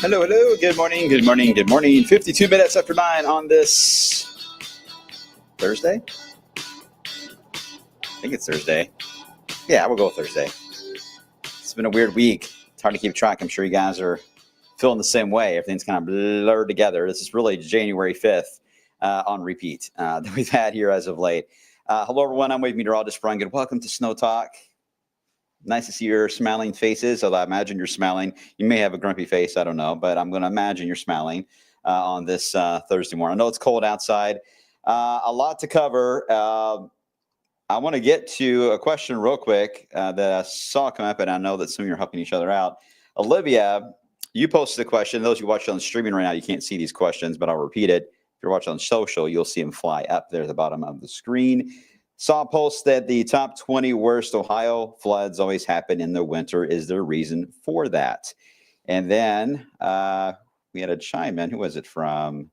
Hello, hello. Good morning, good morning, good morning. 52 minutes after 9 on this Thursday? I think it's Thursday. Yeah, we'll go with Thursday. It's been a weird week. It's hard to keep track. I'm sure you guys are feeling the same way. Everything's kind of blurred together. This is really January 5th on repeat that we've had here as of late. Hello, everyone. I'm Wave Meteorologist Brian Good. Welcome to SnowTALK. Nice to see your smiling faces. Although I imagine you're smiling. You may have a grumpy face. I don't know. But I'm going to imagine you're smiling on this Thursday morning. I know it's cold outside. A lot to cover. I want to get to a question real quick that I saw come up, and I know that some of you are helping each other out. Olivia, you posted a question. Those who watch on streaming right now, you can't see these questions, but I'll repeat it. If you're watching on social, you'll see them fly up there at the bottom of the screen. Saw a post that the top 20 worst Ohio floods always happen in the winter. Is there a reason for that? And then we had a chime in. Who was it from?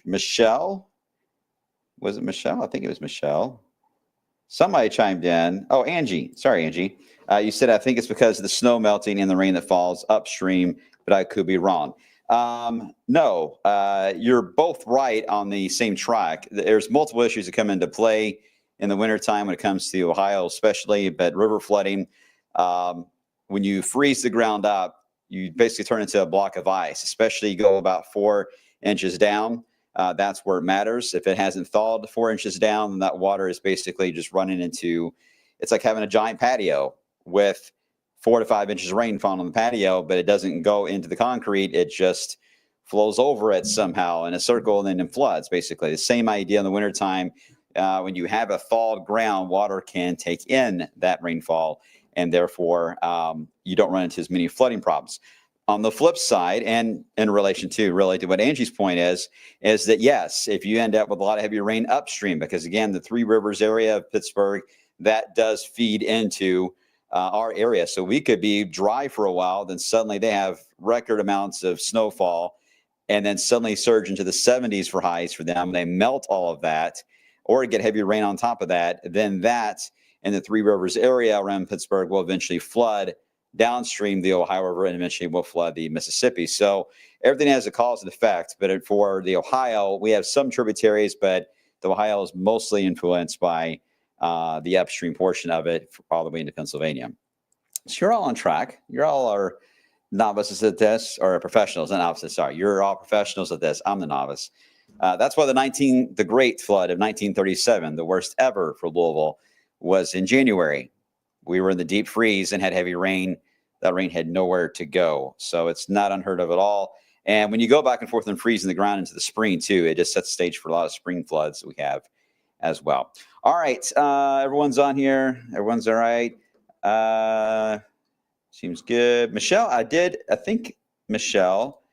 Michelle? Was it Michelle? I think it was Michelle. Somebody chimed in. Oh, Angie. Sorry, Angie. You said, I think it's because of the snow melting and the rain that falls upstream, but I could be wrong. No, you're both right on the same track. There's multiple issues that come into play in the wintertime when it comes to Ohio, especially, but river flooding. When you freeze the ground up, you basically turn into a block of ice, especially you go about 4 inches down. That's where it matters. If it hasn't thawed 4 inches down, then that water is basically just running into, it's like having a giant patio with 4 to 5 inches of rain falling on the patio, but it doesn't go into the concrete. It just flows over it somehow in a circle and then it floods, basically. The same idea in the wintertime. When you have a thawed ground, water can take in that rainfall, and therefore you don't run into as many flooding problems. On the flip side, and in relation to really to what Angie's point is that, yes, if you end up with a lot of heavy rain upstream, because, again, the Three Rivers area of Pittsburgh, that does feed into our area. So we could be dry for a while, then suddenly they have record amounts of snowfall and then suddenly surge into the 70s for highs for them. They melt all of that, or get heavy rain on top of that. Then that in the Three Rivers area around Pittsburgh will eventually flood downstream the Ohio River and eventually will flood the Mississippi. So everything has a cause and effect. But for the Ohio, we have some tributaries, but the Ohio is mostly influenced by the upstream portion of it all the way into Pennsylvania. So you're all on track. You all are novices at this, or professionals, not novices. Sorry, you're all professionals at this. I'm the novice. That's why the Great Flood of 1937, the worst ever for Louisville, was in January. We were in the deep freeze and had heavy rain. That rain had nowhere to go. So it's not unheard of at all. And when you go back and forth and freeze in the ground into the spring, too, it just sets the stage for a lot of spring floods that we have as well. All right. Everyone's on here. Everyone's all right. Seems good. Michelle, I think, Michelle,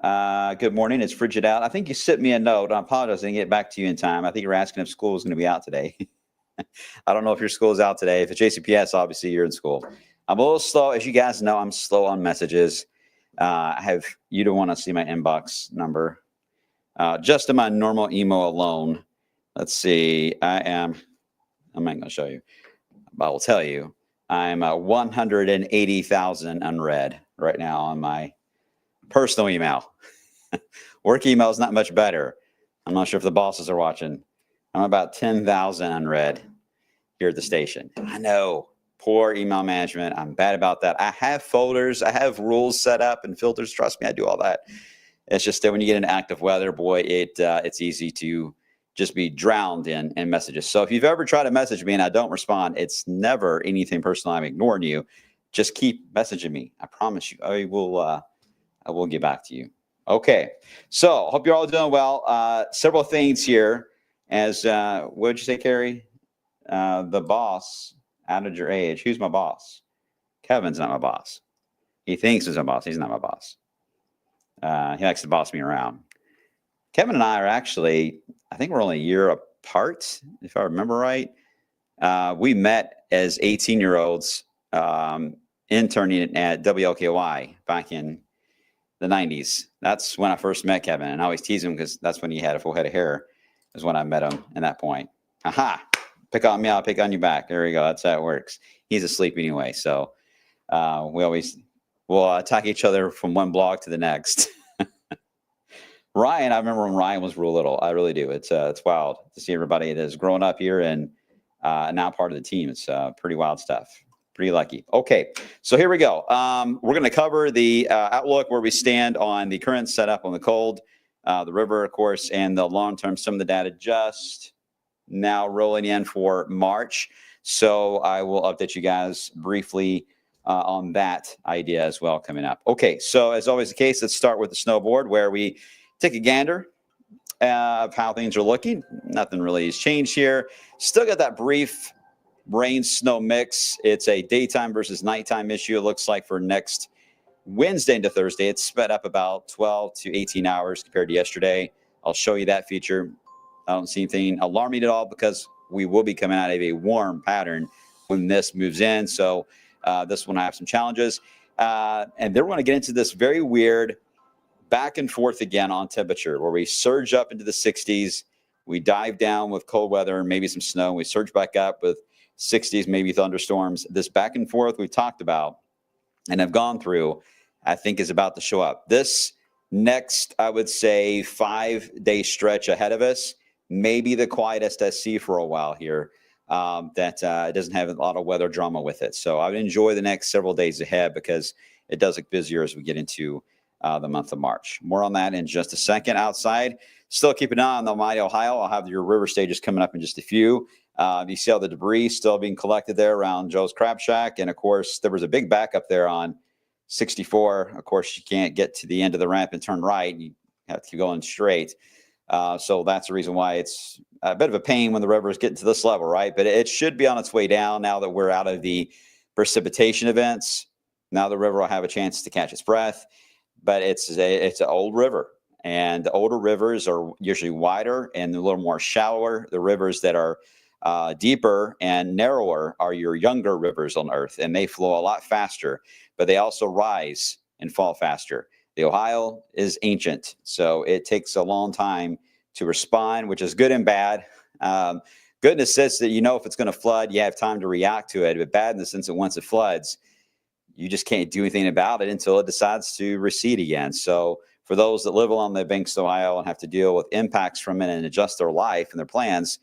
good morning. It's frigid out. I think you sent me a note. I apologize. I didn't get back to you in time. I think you were asking if school was going to be out today. I don't know if your school is out today. If it's JCPS, obviously you're in school. I'm a little slow. As you guys know, I'm slow on messages. You don't want to see my inbox number. Just in my normal email alone. Let's see. I'm not going to show you, but I will tell you. I'm 180,000 unread right now on my personal email. Work email is not much better. I'm not sure if the bosses are watching. I'm about 10,000 unread here at the station. I know, poor email management. I'm bad about that. I have folders. I have rules set up and filters. Trust me, I do all that. It's just that when you get into active weather, boy, it's easy to just be drowned in messages. So if you've ever tried to message me and I don't respond, it's never anything personal. I'm ignoring you. Just keep messaging me. I promise you. I will get back to you. Okay. So hope you're all doing well. Several things here. As what did you say, Carrie? The boss outed your age. Who's my boss? Kevin's not my boss. He thinks he's my boss. He's not my boss. He likes to boss me around. Kevin and I are actually, I think we're only a year apart, if I remember right. We met as 18-year-olds interning at WLKY back in the 90s. That's when I first met Kevin. And I always tease him because that's when he had a full head of hair, is when I met him at that point. Aha! Pick on me, I'll pick on you back. There we go. That's how it works. He's asleep anyway. So we'll attack each other from one block to the next. Ryan, I remember when Ryan was real little. I really do. It's wild to see everybody that is growing up here and now part of the team. It's pretty wild stuff. Pretty lucky. Okay, so here we go. We're going to cover the outlook, where we stand on the current setup on the cold, the river, of course, and the long-term. Some of the data just now rolling in for March. So I will update you guys briefly on that idea as well coming up. Okay, so as always the case, let's start with the snowboard, where we take a gander of how things are looking. Nothing really has changed here. Still got that brief rain snow mix. It's a daytime versus nighttime issue. It looks like for next Wednesday into Thursday, it's sped up about 12 to 18 hours compared to yesterday. I'll show you that feature. I don't see anything alarming at all because we will be coming out of a warm pattern when this moves in. So this one I have some challenges. And then we're going to get into this very weird back and forth again on temperature, where we surge up into the 60s. We dive down with cold weather and maybe some snow. We surge back up with 60s, maybe thunderstorms. This back and forth we talked about and have gone through, I think, is about to show up. This next, I would say, 5-day stretch ahead of us may be the quietest I see for a while here. That doesn't have a lot of weather drama with it. So I would enjoy the next several days ahead because it does look busier as we get into the month of March. More on that in just a second. Outside, still keep an eye on the mighty Ohio. I'll have your river stages coming up in just a few. You see all the debris still being collected there around Joe's Crab Shack. And of course, there was a big backup there on 64. Of course, you can't get to the end of the ramp and turn right. You have to keep going straight. So that's the reason why it's a bit of a pain when the river is getting to this level, right? But it should be on its way down now that we're out of the precipitation events. Now the river will have a chance to catch its breath. But it's an old river, and the older rivers are usually wider and a little more shallower. The rivers that are deeper and narrower are your younger rivers on Earth, and they flow a lot faster, but they also rise and fall faster. The Ohio is ancient, so it takes a long time to respond, which is good and bad. Good in the sense that if it's going to flood, you have time to react to it, but bad in the sense that once it floods, you just can't do anything about it until it decides to recede again. So for those that live along the banks of Ohio and have to deal with impacts from it and adjust their life and their plans,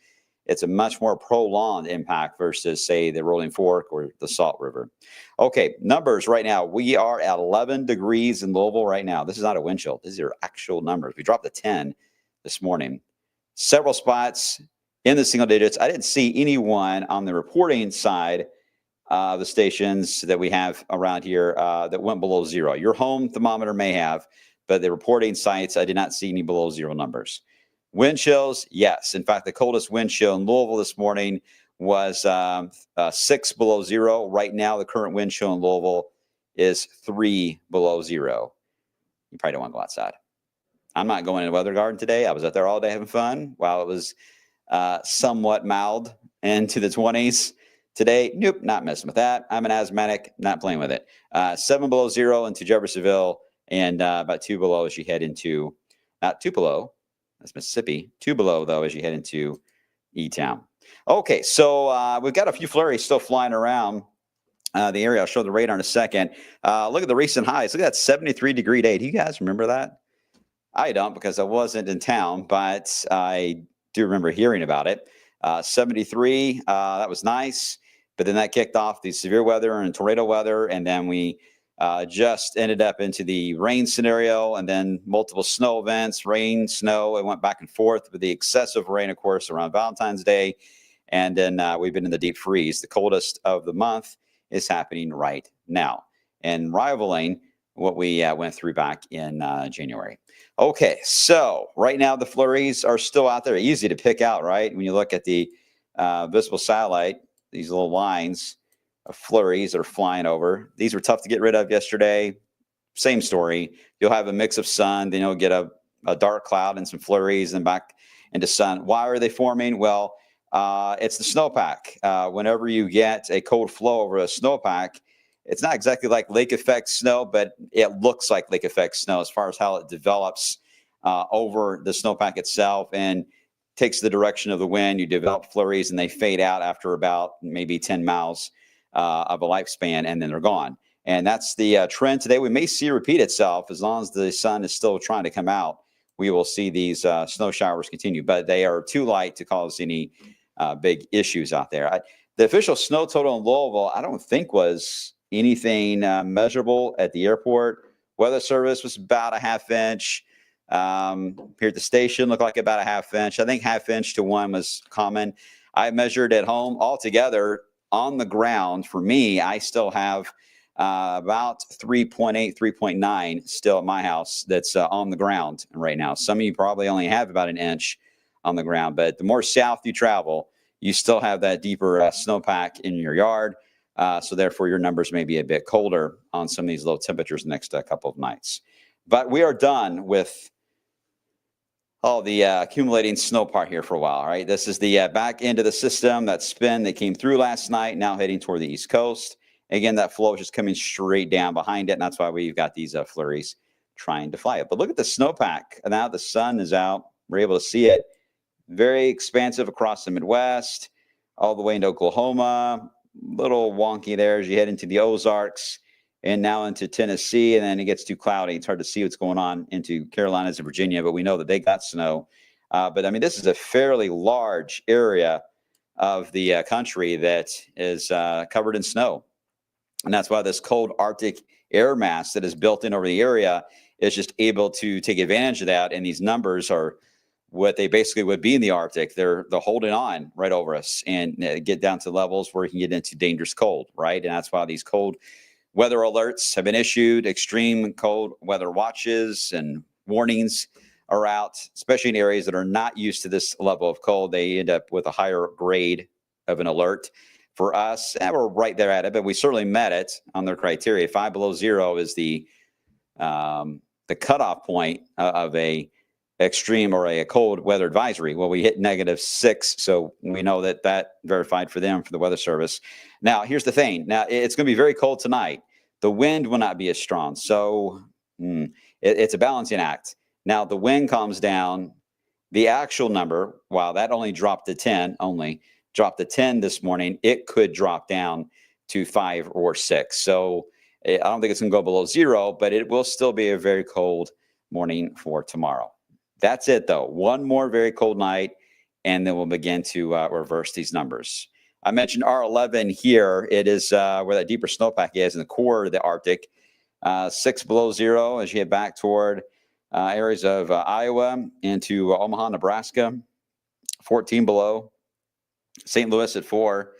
it's a much more prolonged impact versus, say, the Rolling Fork or the Salt River. Okay, numbers right now. We are at 11 degrees in Louisville right now. This is not a wind chill. These are actual numbers. We dropped to 10 this morning. Several spots in the single digits. I didn't see anyone on the reporting side the stations that we have around here that went below zero. Your home thermometer may have, but the reporting sites, I did not see any below zero numbers. Wind chills, yes. In fact, the coldest wind chill in Louisville this morning was 6 below zero. Right now, the current wind chill in Louisville is 3 below zero. You probably don't want to go outside. I'm not going in the weather garden today. I was out there all day having fun while it was somewhat mild into the 20s. Today, nope, not messing with that. I'm an asthmatic, not playing with it. 7 below zero into Jeffersonville, and about 2 below as you head into, not 2 below, that's Mississippi. 2 below, though, as you head into E-Town. Okay, so we've got a few flurries still flying around the area. I'll show the radar in a second. Look at the recent highs. Look at that 73-degree day. Do you guys remember that? I don't, because I wasn't in town, but I do remember hearing about it. 73, that was nice. But then that kicked off the severe weather and tornado weather, and then we just ended up into the rain scenario, and then multiple snow events, rain, snow. It went back and forth with the excessive rain, of course, around Valentine's Day. And then we've been in the deep freeze. The coldest of the month is happening right now and rivaling what we went through back in January. Okay, so right now the flurries are still out there. Easy to pick out, right? When you look at the visible satellite, these little lines of flurries that are flying over. These were tough to get rid of yesterday. Same story. You'll have a mix of sun, then you'll get a dark cloud and some flurries and back into sun. Why are they forming? Well, it's the snowpack. Whenever you get a cold flow over a snowpack, it's not exactly like lake effect snow, but it looks like lake effect snow as far as how it develops over the snowpack itself and takes the direction of the wind. You develop flurries and they fade out after about maybe 10 miles of a lifespan, and then they're gone. And that's the trend today. We may see repeat itself as long as the sun is still trying to come out. We will see these snow showers continue, but they are too light to cause any big issues out there. The official snow total in Louisville, I don't think was anything measurable at the airport. Weather Service was about a half inch. Here at the station looked like about a half inch. I think half inch to 1 was common. I measured at home altogether on the ground. For me, I still have about 3.8, 3.9 still at my house that's on the ground right now. Some of you probably only have about an inch on the ground, but the more south you travel, you still have that deeper snowpack in your yard. So therefore, your numbers may be a bit colder on some of these low temperatures the next couple of nights. But we are done with all the accumulating snow part here for a while, right? This is the back end of the system, that spin that came through last night, now heading toward the East Coast. Again, that flow is just coming straight down behind it, and that's why we've got these flurries trying to fly it. But look at the snowpack. Now the sun is out. We're able to see it. Very expansive across the Midwest, all the way into Oklahoma. Little wonky there as you head into the Ozarks and now into Tennessee, and then it gets too cloudy. It's hard to see what's going on into Carolinas and Virginia, but we know that they got snow. But I mean, this is a fairly large area of the country that is covered in snow. And that's why this cold Arctic air mass that is built in over the area is just able to take advantage of that. And these numbers are what they basically would be in the Arctic. They're holding on right over us and get down to levels where you can get into dangerous cold, right? And that's why these cold weather alerts have been issued. Extreme cold weather watches and warnings are out, especially in areas that are not used to this level of cold. They end up with a higher grade of an alert. For us, and we're right there at it, but we certainly met it on their criteria. 5 below zero is the cutoff point of a extreme or a cold weather advisory. Well, we hit -6, so we know that verified for them, for the Weather Service. Now, here's the thing. Now, it's going to be very cold tonight. The wind will not be as strong. So It's a balancing act. Now the wind calms down. The actual number, wow, that only dropped to 10, dropped to 10 this morning. It could drop down to 5 or 6. So I don't think it's going to go below 0, but it will still be a very cold morning for tomorrow. That's it, though. One more very cold night, and then we'll begin to reverse these numbers. I mentioned R11 here. It is where that deeper snowpack is in the core of the Arctic. 6 below 0 as you head back toward areas of Iowa into Omaha, Nebraska. 14 below. St. Louis at 4.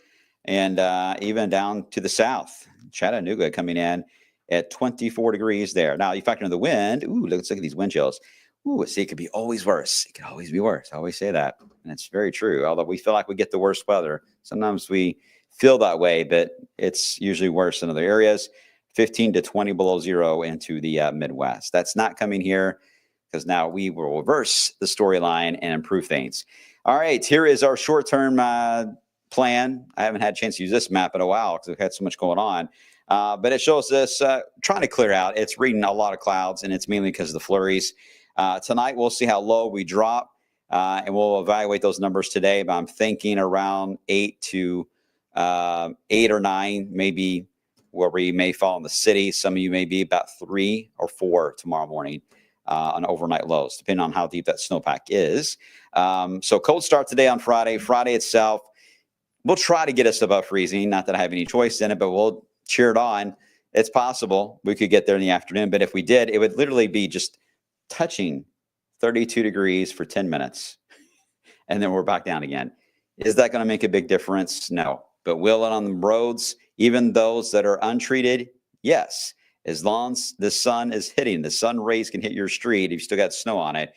And even down to the south. Chattanooga coming in at 24 degrees there. Now, you factor in the wind. Ooh, let's look at these wind chills. Ooh, see, it could be always worse. It could always be worse. I always say that. And it's very true. Although we feel like we get the worst weather. Sometimes we feel that way, but it's usually worse in other areas. 15 to 20 below 0 into the Midwest. That's not coming here because now we will reverse the storyline and improve things. All right, here is our short-term plan. I haven't had a chance to use this map in a while because we've had so much going on. But it shows us trying to clear out. It's reading a lot of clouds, and it's mainly because of the flurries. Tonight, we'll see how low we drop, and we'll evaluate those numbers today. But I'm thinking around 8 or 9, maybe where we may fall in the city. Some of you may be about 3 or 4 tomorrow morning on overnight lows, depending on how deep that snowpack is. So cold start today on Friday. Friday itself, we'll try to get us above freezing. Not that I have any choice in it, but we'll cheer it on. It's possible we could get there in the afternoon. But if we did, it would literally be just touching 32 degrees for 10 minutes. And then we're back down again. Is that going to make a big difference? No. But will it on the roads, even those that are untreated? Yes. As long as the sun is hitting, the sun rays can hit your street. If you still got snow on it,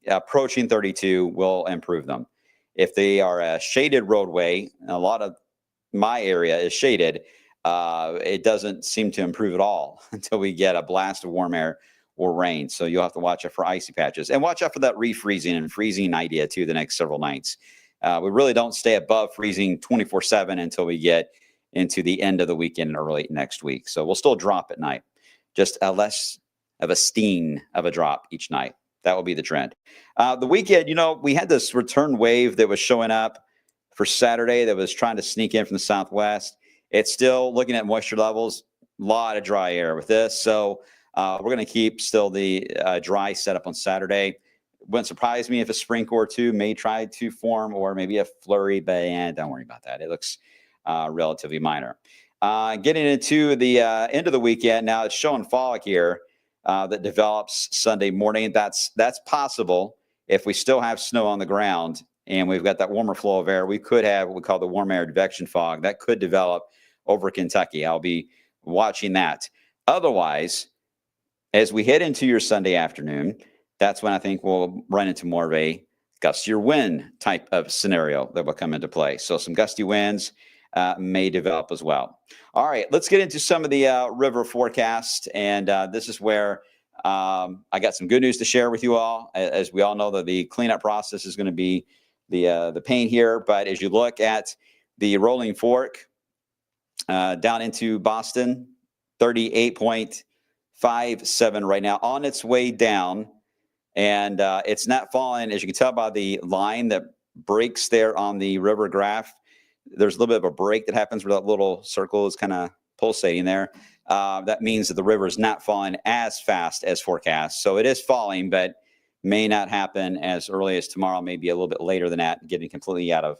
approaching 32 will improve them. If they are a shaded roadway, and a lot of my area is shaded, it doesn't seem to improve at all until we get a blast of warm air or rain. So you'll have to watch out for icy patches and watch out for that refreezing and freezing idea too the next several nights. We really don't stay above freezing 24/7 until we get into the end of the weekend and early next week. So we'll still drop at night, just a less of a steen of a drop each night. That will be the trend. The weekend, we had this return wave that was showing up for Saturday that was trying to sneak in from the southwest. It's still looking at moisture levels, a lot of dry air with this. So we're going to keep still the dry setup on Saturday. Wouldn't surprise me if a sprinkle or two may try to form, or maybe a flurry, but don't worry about that. It looks relatively minor. Getting into the end of the weekend, now it's showing fog here that develops Sunday morning. That's possible if we still have snow on the ground and we've got that warmer flow of air. We could have what we call the warm air advection fog that could develop over Kentucky. I'll be watching that. Otherwise, as we head into your Sunday afternoon, that's when I think we'll run into more of a gustier wind type of scenario that will come into play. So some gusty winds may develop as well. All right, let's get into some of the river forecast. And this is where I got some good news to share with you all. As we all know, that the cleanup process is going to be the pain here. But as you look at the rolling fork down into Boston, 38.57 right now, on its way down. And it's not falling, as you can tell by the line that breaks there on the river graph. There's a little bit of a break that happens where that little circle is kind of pulsating there. That means that the river is not falling as fast as forecast. So it is falling, but may not happen as early as tomorrow, maybe a little bit later than that, getting completely out of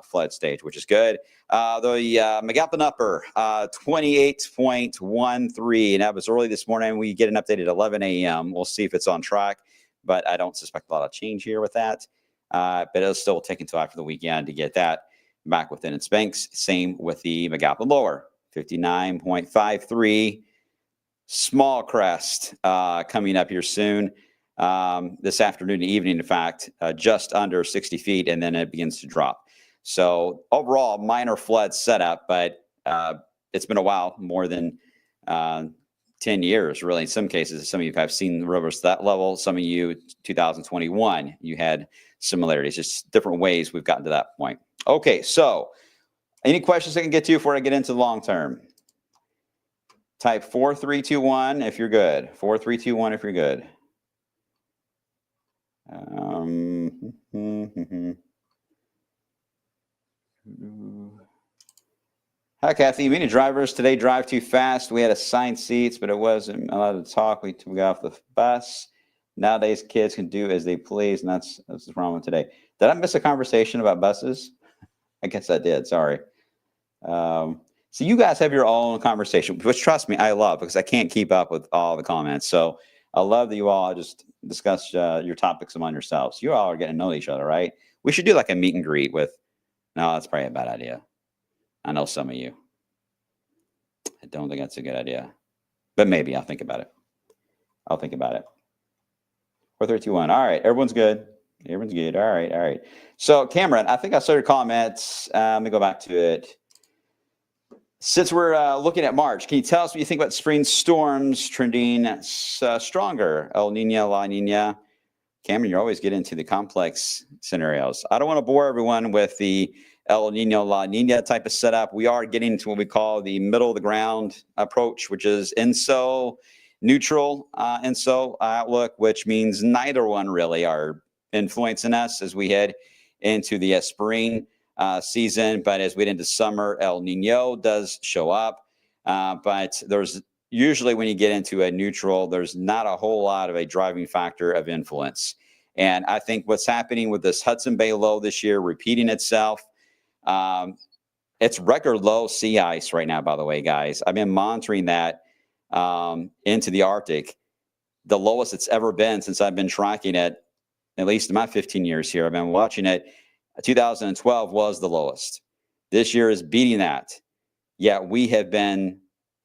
flood stage, which is good. The McAlpin Upper, 28.13, and that was early this morning. We get an update at 11 a.m. We'll see if it's on track, but I don't suspect a lot of change here with that. But it'll still take until after the weekend to get that back within its banks. Same with the McAlpin Lower, 59.53. Small crest coming up here soon. This afternoon and evening, in fact, just under 60 feet, and then it begins to drop. So overall, minor flood setup, but it's been a while, more than 10 years, really. In some cases, some of you have seen the rivers to that level. Some of you, 2021, you had similarities, just different ways we've gotten to that point. Okay, so any questions I can get to before I get into long term? Type 4321 if you're good. 4321 if you're good. Hi, Kathy. Many drivers today drive too fast. We had assigned seats, but it wasn't allowed to talk. We got off the bus. Nowadays, kids can do as they please, and that's wrong with today. Did I miss a conversation about buses? I guess I did. Sorry. So you guys have your own conversation, which trust me, I love because I can't keep up with all the comments. So I love that you all just discuss your topics among yourselves. You all are getting to know each other, right? We should do like a meet and greet with. No, that's probably a bad idea. I know some of you. I don't think that's a good idea, but maybe I'll think about it. I'll think about it. 4321. All right, everyone's good. Everyone's good. All right, all right. So Cameron, I think I saw your comments. Let me go back to it. Since we're looking at March, can you tell us what you think about spring storms trending stronger? El Nino, La Nina. Cameron, you're always getting into the complex scenarios. I don't want to bore everyone with the El Nino, La Nina type of setup. We are getting to what we call the middle of the ground approach, which is INSO neutral INSO outlook, which means neither one really are influencing us as we head into the spring season. But as we get into summer, El Nino does show up. But there's usually when you get into a neutral, there's not a whole lot of a driving factor of influence. And I think what's happening with this Hudson Bay low this year repeating itself, it's record low sea ice right now, by the way, guys. I've been monitoring that into the Arctic, the lowest it's ever been since I've been tracking it, at least in my 15 years here. I've been watching it. 2012 was the lowest. This year is beating that. Yet we have been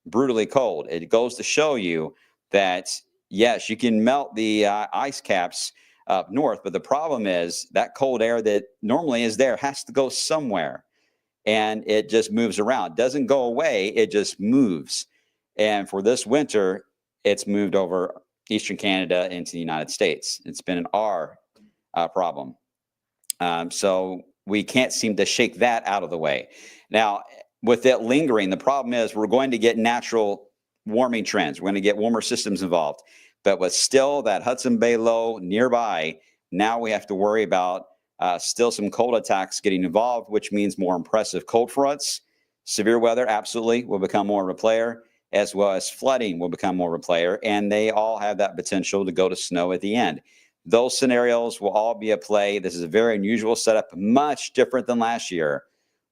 brutally cold. It goes to show you that, yes, you can melt the ice caps up north, but the problem is that cold air that normally is there has to go somewhere, and it just moves around. It doesn't go away, it just moves. And for this winter, it's moved over eastern Canada into the United States. It's been an R problem. So we can't seem to shake that out of the way. Now, with it lingering, the problem is we're going to get natural warming trends. We're going to get warmer systems involved. But with still that Hudson Bay low nearby, now we have to worry about still some cold attacks getting involved, which means more impressive cold fronts. Severe weather absolutely will become more of a player, as well as flooding will become more of a player. And they all have that potential to go to snow at the end. Those scenarios will all be at play. This is a very unusual setup, much different than last year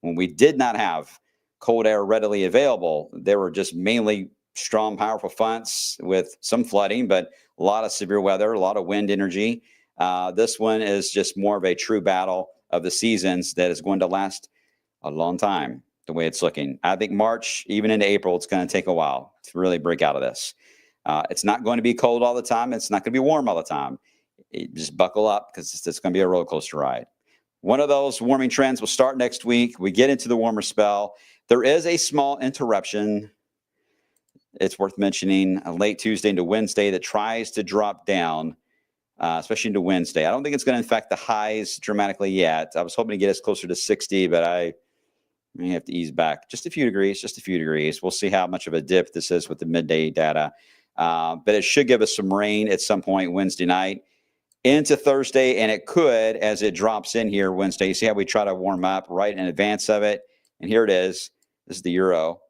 when we did not have cold air readily available. There were just mainly strong, powerful fronts with some flooding, but a lot of severe weather, a lot of wind energy. This one is just more of a true battle of the seasons that is going to last a long time, the way it's looking. I think March, even into April, it's going to take a while to really break out of this. It's not going to be cold all the time. It's not going to be warm all the time. Just buckle up because it's going to be a roller coaster ride. One of those warming trends will start next week. We get into the warmer spell. There is a small interruption. It's worth mentioning late Tuesday into Wednesday that tries to drop down, especially into Wednesday. I don't think it's going to affect the highs dramatically yet. I was hoping to get us closer to 60, but I may have to ease back just a few degrees. We'll see how much of a dip this is with the midday data. But it should give us some rain at some point Wednesday night into Thursday, and it could as it drops in here Wednesday. You see how we try to warm up right in advance of it? And here it is. This is the euro.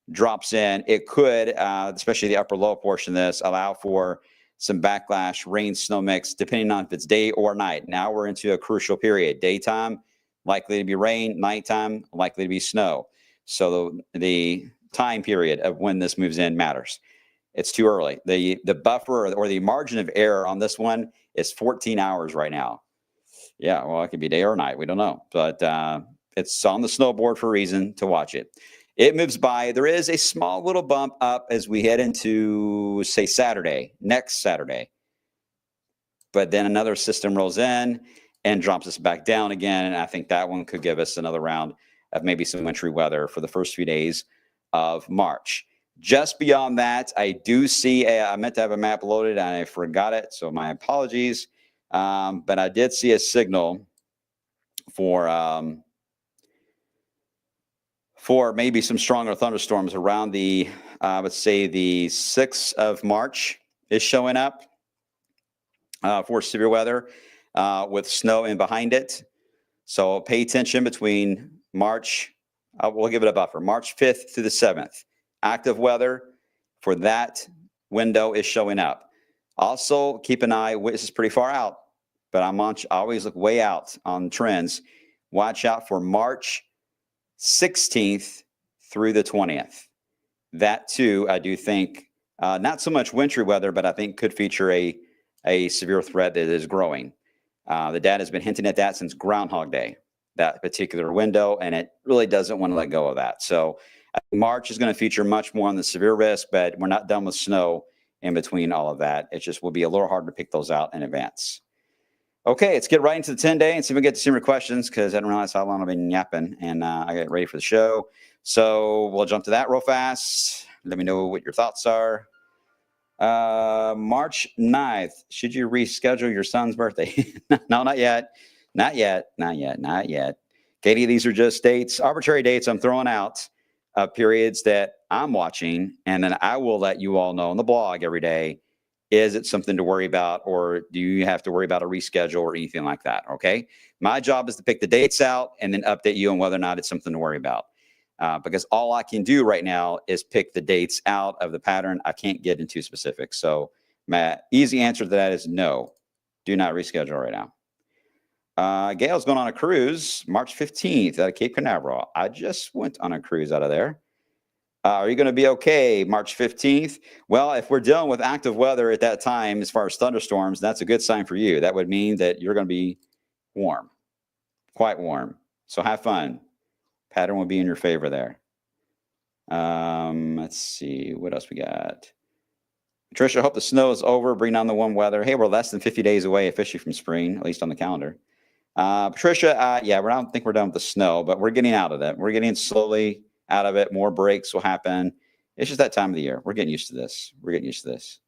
Drops in. It could, especially the upper low portion of this, allow for some backlash, rain, snow mix, depending on if it's day or night. Now we're into a crucial period. Daytime, likely to be rain. Nighttime, likely to be snow. So the time period of when this moves in matters. It's too early. The buffer or the margin of error on this one is 14 hours right now. Yeah, well, it could be day or night. We don't know. But it's on the snowboard for a reason to watch it. It moves by. There is a small little bump up as we head into, say, next Saturday. But then another system rolls in and drops us back down again. And I think that one could give us another round of maybe some wintry weather for the first few days of March. Just beyond that, I do see I meant to have a map loaded and I forgot it, so my apologies. But I did see a signal for maybe some stronger thunderstorms around the Let's say the 6th of March is showing up for severe weather with snow in behind it. So pay attention between March, we'll give it a buffer, March 5th through the 7th. Active weather for that window is showing up. Also, keep an eye, this is pretty far out, but I always look way out on trends. Watch out for March 16th through the 20th. That too, I do think, not so much wintry weather, but I think could feature a severe threat that is growing. The data has been hinting at that since Groundhog Day, that particular window, and it really doesn't want to let go of that. So March is going to feature much more on the severe risk, but we're not done with snow in between all of that. It just will be a little hard to pick those out in advance. Okay, let's get right into the 10-day and see if we get to some more questions, because I didn't realize how long I've been yapping, and I got ready for the show. So we'll jump to that real fast. Let me know what your thoughts are. March 9th, should you reschedule your son's birthday? No, not yet. Not yet. Not yet. Not yet. Katie, these are just dates, arbitrary dates I'm throwing out, periods that I'm watching, and then I will let you all know on the blog every day, is it something to worry about, or do you have to worry about a reschedule or anything like that? Okay. My job is to pick the dates out and then update you on whether or not it's something to worry about. Because all I can do right now is pick the dates out of the pattern. I can't get into specifics. So my easy answer to that is no, do not reschedule right now. Gail's going on a cruise March 15th out of Cape Canaveral. I just went on a cruise out of there. Are you going to be okay March 15th? Well, if we're dealing with active weather at that time, as far as thunderstorms, that's a good sign for you. That would mean that you're going to be warm, quite warm. So have fun. Pattern will be in your favor there. Let's see. What else we got? Patricia, I hope the snow is over. Bring on the warm weather. Hey, we're less than 50 days away officially from spring, at least on the calendar. Patricia, yeah, I don't think we're done with the snow, but we're getting out of that. We're getting slowly out of it. More breaks will happen. It's just that time of the year. We're getting used to this. We're getting used to this.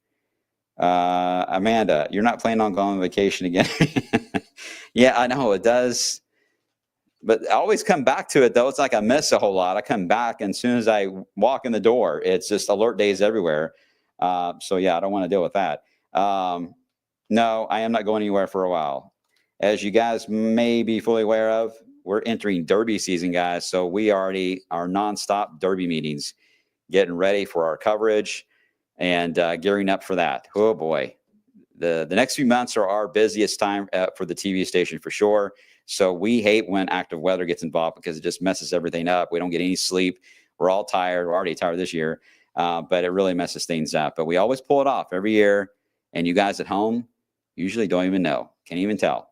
Amanda, you're not planning on going on vacation again. Yeah, I know it does. But I always come back to it, though. It's like I miss a whole lot. I come back, and as soon as I walk in the door, it's just alert days everywhere. So, yeah, I don't want to deal with that. No, I am not going anywhere for a while. As you guys may be fully aware of, we're entering Derby season, guys. So we already are nonstop Derby meetings, getting ready for our coverage and gearing up for that. Oh, boy. The next few months are our busiest time for the TV station for sure. So we hate when active weather gets involved because it just messes everything up. We don't get any sleep. We're all tired. We're already tired this year, but it really messes things up. But we always pull it off every year. And you guys at home usually don't even know. Can't even tell.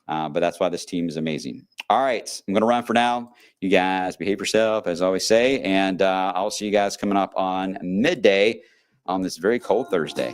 But that's why this team is amazing. All right. I'm going to run for now. You guys behave yourself, as I always say. And I'll see you guys coming up on midday on this very cold Thursday.